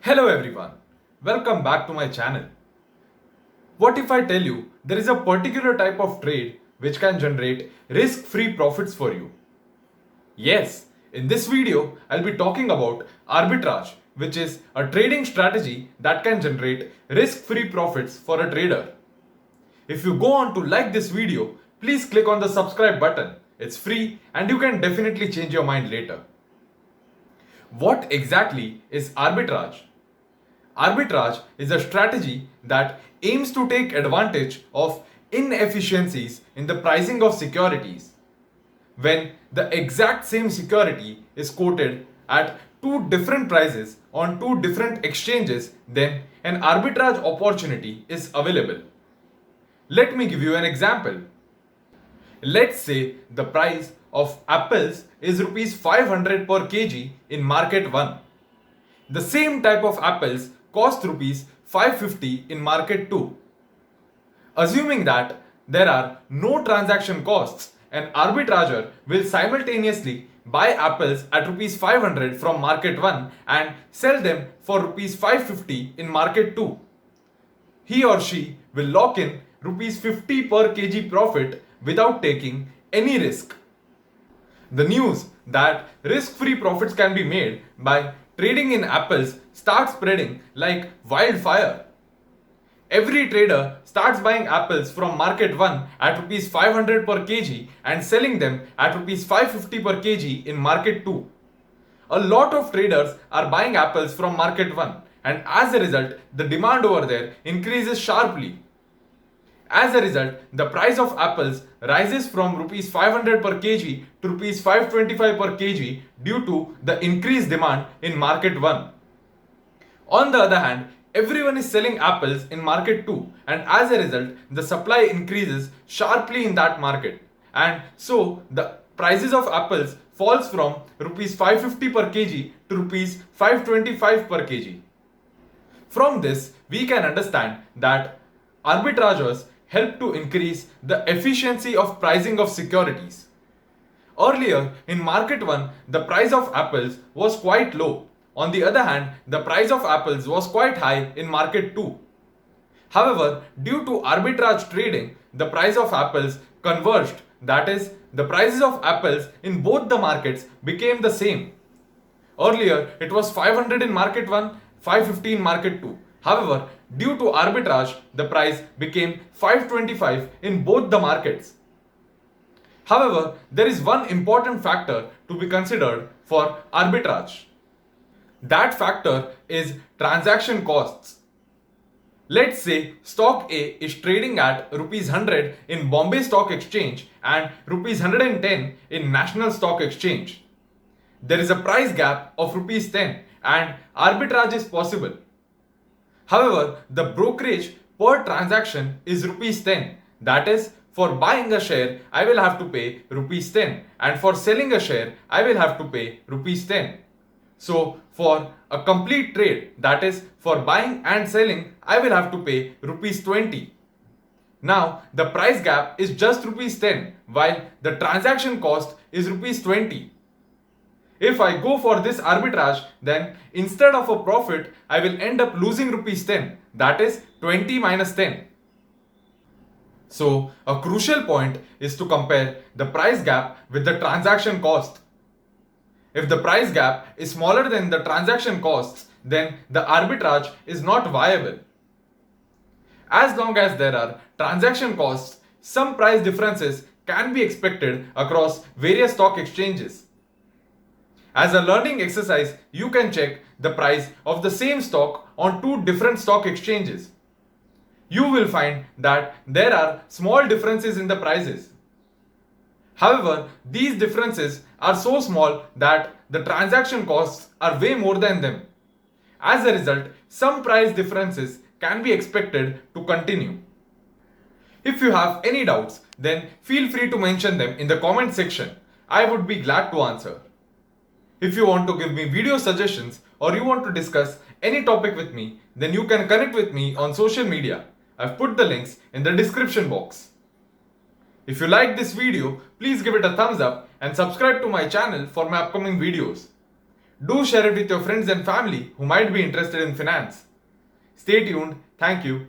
Hello everyone, welcome back to my channel. What if I tell you there is a particular type of trade which can generate risk-free profits for you? Yes, in this video I'll be talking about arbitrage, which is a trading strategy that can generate risk-free profits for a trader. If you go on to like this video, please click on the subscribe button. It's free and you can definitely change your mind later. What exactly is arbitrage? Arbitrage is a strategy that aims to take advantage of inefficiencies in the pricing of securities. When the exact same security is quoted at two different prices on two different exchanges, then an arbitrage opportunity is available. Let me give you an example. Let's say the price of apples is rupees 500 per kg in market 1. The same type of apples cost rupees 550 in market 2. Assuming that there are no transaction costs, an arbitrager will simultaneously buy apples at rupees 500 from market 1 and sell them for rupees 550 in market 2. He or she will lock in rupees 50 per kg profit without taking any risk. The news that risk-free profits can be made by trading in apples starts spreading like wildfire. Every trader starts buying apples from market 1 at rupees 500 per kg and selling them at rupees 550 per kg in market 2. A lot of traders are buying apples from market 1 and as a result the demand over there increases sharply. As a result, the price of apples rises from rupees 500 per kg to rupees 525 per kg due to the increased demand in market 1. On the other hand, everyone is selling apples in market 2 and as a result, the supply increases sharply in that market. And so, the prices of apples falls from rupees 550 per kg to rupees 525 per kg. From this, we can understand that arbitrageurs help to increase the efficiency of pricing of securities. Earlier, in market 1, the price of apples was quite low. On the other hand, the price of apples was quite high in market 2. However, due to arbitrage trading, the price of apples converged. That is, the prices of apples in both the markets became the same. Earlier, it was 500 in market 1, 550 in market 2. However, due to arbitrage, the price became 525 in both the markets. However, there is one important factor to be considered for arbitrage. That factor is transaction costs. Let's say stock A is trading at rupees 100 in Bombay Stock Exchange and rupees 110 in National Stock Exchange. There is a price gap of rupees 10 and arbitrage is possible. However, the brokerage per transaction is rupees 10. That is, for buying a share, I will have to pay rupees 10 and for selling a share, I will have to pay rupees 10. So, for a complete trade, that is, for buying and selling, I will have to pay rupees 20. Now, the price gap is just rupees 10 while the transaction cost is rupees 20. If I go for this arbitrage, then instead of a profit, I will end up losing rupees 10. That is 20 minus 10. So, a crucial point is to compare the price gap with the transaction cost. If the price gap is smaller than the transaction costs, then the arbitrage is not viable. As long as there are transaction costs, some price differences can be expected across various stock exchanges. As a learning exercise, you can check the price of the same stock on two different stock exchanges. You will find that there are small differences in the prices. However, these differences are so small that the transaction costs are way more than them. As a result, some price differences can be expected to continue. If you have any doubts, then feel free to mention them in the comment section. I would be glad to answer. If you want to give me video suggestions or you want to discuss any topic with me, then you can connect with me on social media. I've put the links in the description box. If you like this video, please give it a thumbs up and subscribe to my channel for my upcoming videos. Do share it with your friends and family who might be interested in finance. Stay tuned. Thank you.